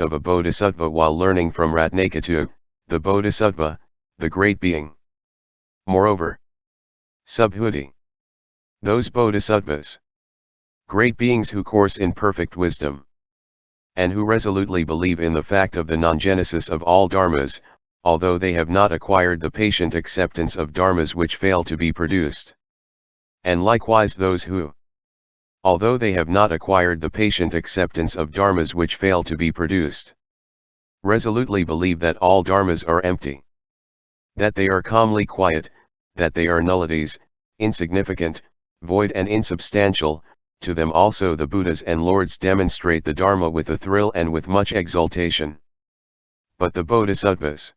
of a bodhisattva while learning from Ratnakatu, the bodhisattva, the great being. Moreover, Subhuti, those bodhisattvas, great beings who course in perfect wisdom, and who resolutely believe in the fact of the non-genesis of all dharmas, although they have not acquired the patient acceptance of dharmas which fail to be produced. And likewise those who, although they have not acquired the patient acceptance of dharmas which fail to be produced, resolutely believe that all dharmas are empty, that they are calmly quiet, that they are nullities, insignificant, void and insubstantial. To them also the Buddhas and Lords demonstrate the Dharma with a thrill and with much exultation. But the bodhisattvas,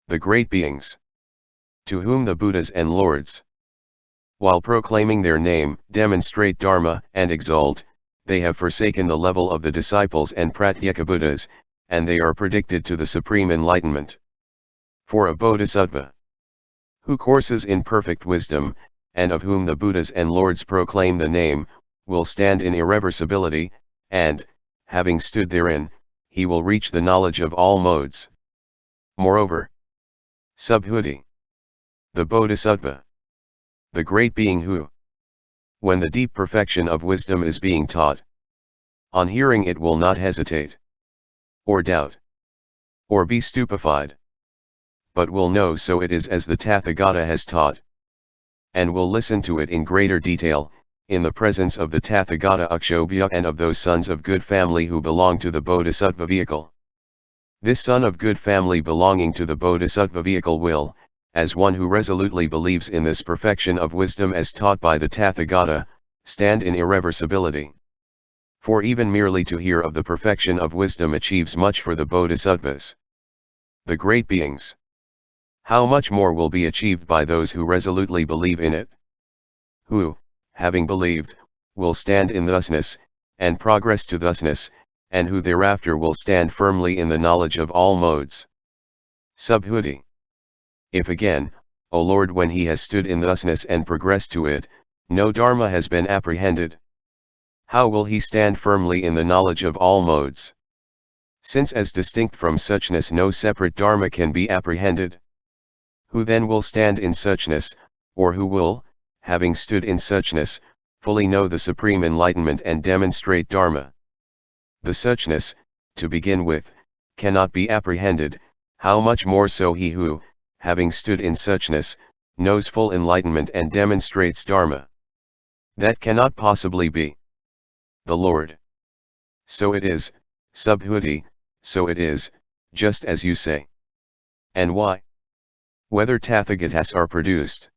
the great beings, to whom the Buddhas and Lords, while proclaiming their name, demonstrate Dharma and exult, they have forsaken the level of the disciples and pratyekabuddhas, and they are predicted to the supreme enlightenment. For a bodhisattva, who courses in perfect wisdom, and of whom the Buddhas and Lords proclaim the name, will stand in irreversibility, and, having stood therein, he will reach the knowledge of all modes. Moreover, Subhuti, the bodhisattva, the great being who, when the deep perfection of wisdom is being taught, on hearing it will not hesitate, or doubt, or be stupefied, but will know so it is as the Tathagata has taught, and will listen to it in greater detail, in the presence of the Tathagata Akshobhya and of those sons of good family who belong to the Bodhisattva vehicle. This son of good family belonging to the Bodhisattva vehicle will, as one who resolutely believes in this perfection of wisdom as taught by the Tathagata, stand in irreversibility. For even merely to hear of the perfection of wisdom achieves much for the Bodhisattvas, the great beings. How much more will be achieved by those who resolutely believe in it? Who, having believed, will stand in thusness, and progress to thusness, and who thereafter will stand firmly in the knowledge of all modes. Subhuti. If again, O Lord, when he has stood in thusness and progressed to it, no dharma has been apprehended, how will he stand firmly in the knowledge of all modes? Since as distinct from suchness no separate dharma can be apprehended. Who then will stand in suchness, or who will, having stood in suchness, fully know the supreme enlightenment and demonstrate dharma? The suchness, to begin with, cannot be apprehended, how much more so he who, having stood in suchness, knows full enlightenment and demonstrates dharma? That cannot possibly be. The Lord. So it is, Subhuti, so it is, just as you say. And why? Whether Tathagatas are produced,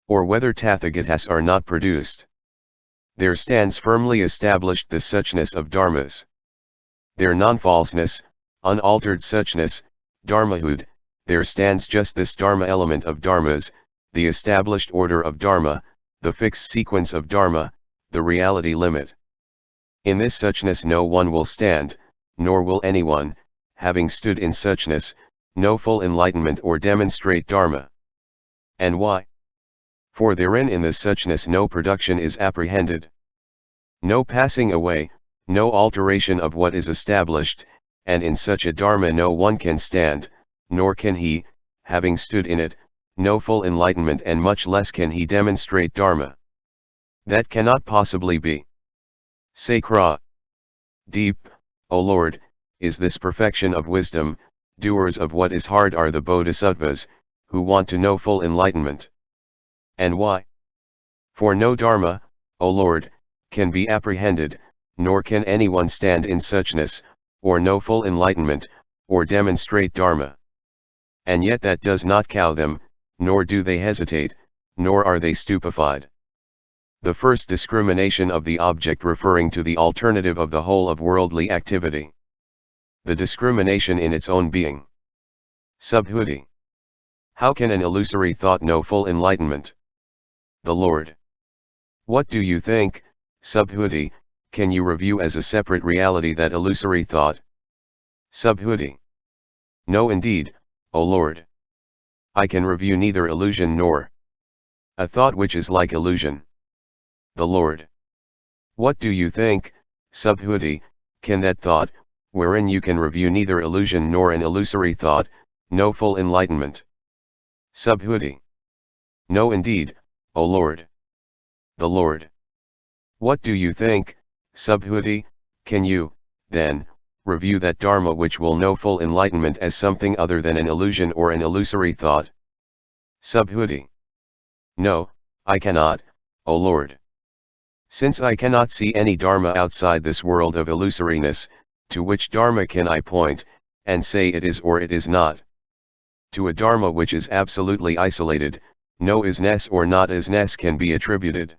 or whether Tathagatas are not produced, there stands firmly established the suchness of dharmas. Their non-falseness, unaltered suchness, dharmahood, there stands just this dharma element of dharmas, the established order of dharma, the fixed sequence of dharma, the reality limit. In this suchness no one will stand, nor will anyone, having stood in suchness, know full enlightenment or demonstrate dharma. And why? For therein in the suchness no production is apprehended, no passing away, no alteration of what is established, and in such a dharma no one can stand, nor can he, having stood in it, know full enlightenment, and much less can he demonstrate dharma. That cannot possibly be. Sacra. Deep, O Lord, is this perfection of wisdom. Doers of what is hard are the bodhisattvas, who want to know full enlightenment. And why? For no dharma, O Lord, can be apprehended, nor can anyone stand in suchness, or know full enlightenment, or demonstrate dharma. And yet that does not cow them, nor do they hesitate, nor are they stupefied. The first discrimination of the object referring to the alternative of the whole of worldly activity. The discrimination in its own being. Subhuti. How can an illusory thought know full enlightenment? The Lord. What do you think, Subhuti, can you review as a separate reality that illusory thought? Subhuti. No indeed, O Lord. I can review neither illusion nor a thought which is like illusion. The Lord. What do you think, Subhuti, can that thought, wherein you can review neither illusion nor an illusory thought, no full enlightenment. Subhuti. No indeed, O Lord. The Lord. What do you think, Subhuti? Can you, then, review that Dharma which will know full enlightenment as something other than an illusion or an illusory thought? Subhuti. No, I cannot, O Lord. Since I cannot see any Dharma outside this world of illusoriness, to which Dharma can I point, and say it is or it is not? To a Dharma which is absolutely isolated, no isness or not isness can be attributed.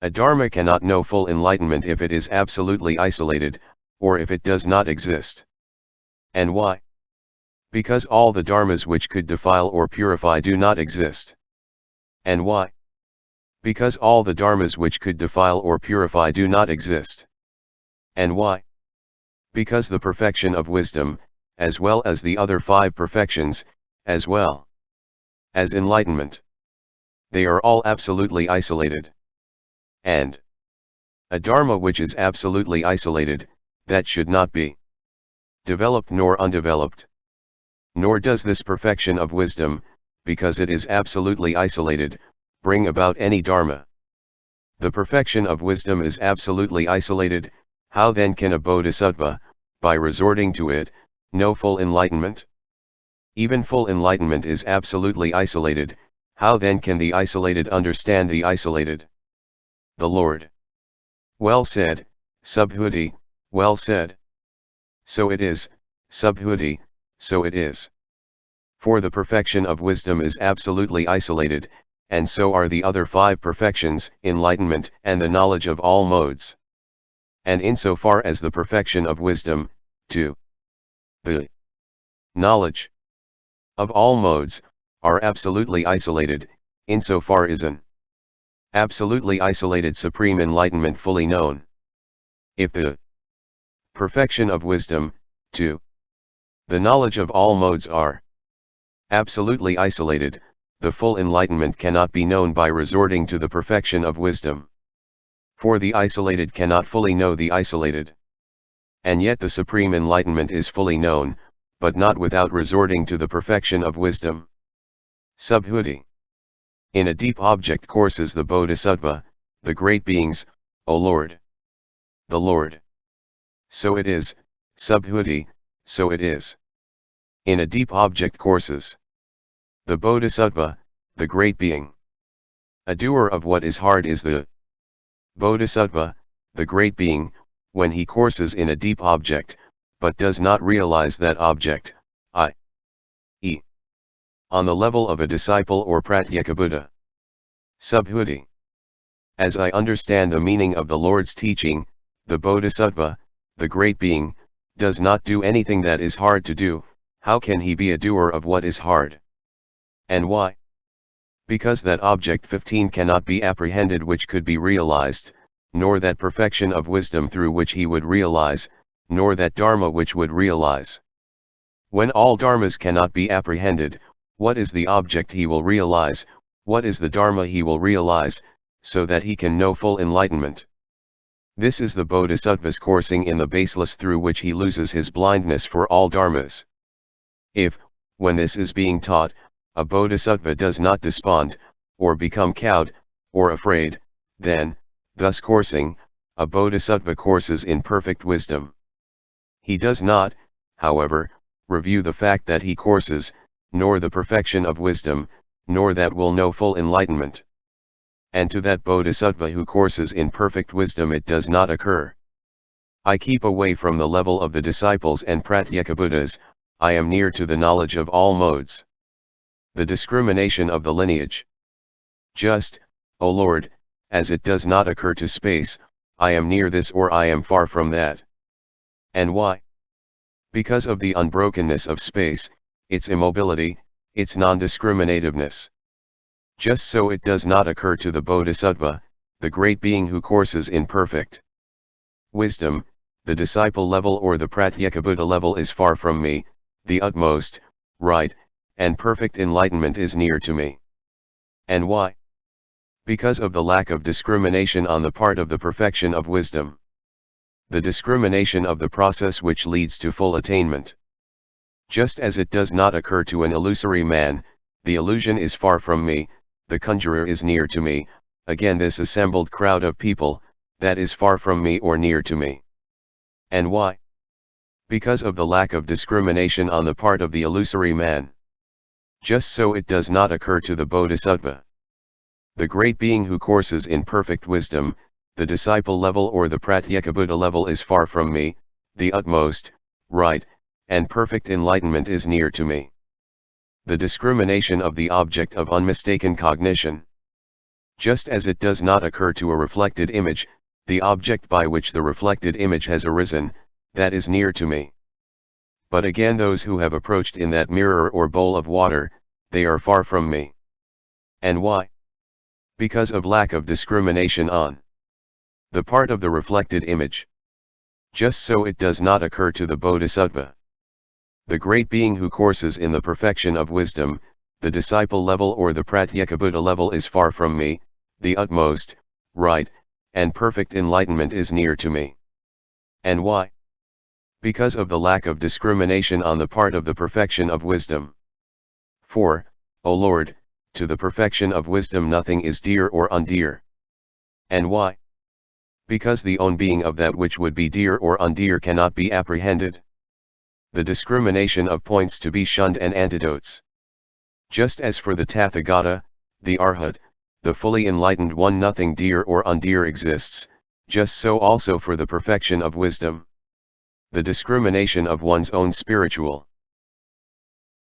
A Dharma cannot know full enlightenment if it is absolutely isolated, or if it does not exist. And why? Because all the Dharmas which could defile or purify do not exist. And why? Because all the Dharmas which could defile or purify do not exist. And why? Because the perfection of wisdom, as well as the other 5 perfections, as well as enlightenment, they are all absolutely isolated. And a Dharma which is absolutely isolated, that should not be developed nor undeveloped. Nor does this perfection of wisdom, because it is absolutely isolated, bring about any Dharma. The perfection of wisdom is absolutely isolated. How then can a bodhisattva, by resorting to it, know full enlightenment? Even full enlightenment is absolutely isolated. How then can the isolated understand the isolated? The Lord. Well said, Subhuti, well said. So it is, Subhuti, so it is. For the perfection of wisdom is absolutely isolated, and so are the other 5 perfections, enlightenment and the knowledge of all modes. And insofar as the perfection of wisdom, too, the knowledge of all modes, are absolutely isolated, insofar is an absolutely isolated supreme enlightenment fully known. If the perfection of wisdom, too, the knowledge of all modes are absolutely isolated, the full enlightenment cannot be known by resorting to the perfection of wisdom. For the isolated cannot fully know the isolated. And yet the supreme enlightenment is fully known, but not without resorting to the perfection of wisdom. Subhuti. In a deep object courses the bodhisattva, the great beings, O Lord. The Lord. So it is, Subhuti, so it is. In a deep object courses the bodhisattva, the great being. A doer of what is hard is the bodhisattva, the great being, when he courses in a deep object, but does not realize that object, i.e., on the level of a disciple or pratyekabuddha. Subhuti. As I understand the meaning of the Lord's teaching, the bodhisattva, the great being, does not do anything that is hard to do. How can he be a doer of what is hard? And why? Because that object 15 cannot be apprehended which could be realized, nor that perfection of wisdom through which he would realize, nor that Dharma which would realize. When all Dharmas cannot be apprehended, what is the object he will realize, what is the Dharma he will realize, so that he can know full enlightenment? This is the bodhisattva's coursing in the baseless through which he loses his blindness for all Dharmas. If, when this is being taught, a bodhisattva does not despond, or become cowed, or afraid, then, thus coursing, a bodhisattva courses in perfect wisdom. He does not, however, review the fact that he courses, nor the perfection of wisdom, nor that will know full enlightenment. And to that bodhisattva who courses in perfect wisdom it does not occur. I keep away from the level of the disciples and pratyekabuddhas, I am near to the knowledge of all modes. The discrimination of the lineage. Just, O Lord, as it does not occur to space, I am near this or I am far from that. And why? Because of the unbrokenness of space, its immobility, its nondiscriminativeness. Just so it does not occur to the bodhisattva, the great being who courses in perfect wisdom, the disciple level or the pratyekabuddha-level is far from me, the utmost, right, and perfect enlightenment is near to me. And why? Because of the lack of discrimination on the part of the perfection of wisdom. the discrimination of the process which leads to full attainment. Just as it does not occur to an illusory man, the illusion is far from me, the conjuror is near to me, again this assembled crowd of people, that is far from me or near to me. And why? Because of the lack of discrimination on the part of the illusory man. Just so it does not occur to the bodhisattva. The great being who courses in perfect wisdom, the disciple level or the pratyekabuddha-level is far from me, the utmost, right, and perfect enlightenment is near to me. The discrimination of the object of unmistaken cognition. Just as it does not occur to a reflected image, the object by which the reflected image has arisen, that is near to me. But again those who have approached in that mirror or bowl of water, they are far from me. And why? Because of lack of discrimination on the part of the reflected image. Just so it does not occur to the bodhisattva. The great being who courses in the perfection of wisdom, the disciple level or the pratyekabuddha-level is far from me, the utmost, right, and perfect enlightenment is near to me. And why? Because of the lack of discrimination on the part of the perfection of wisdom. For, O Lord, to the perfection of wisdom nothing is dear or undear. And why? Because the own being of that which would be dear or undear cannot be apprehended. The discrimination of points to be shunned and antidotes. Just as for the Tathagata, the Arhat, the fully enlightened one nothing dear or undear exists, just so also for the perfection of wisdom. The discrimination of one's own spiritual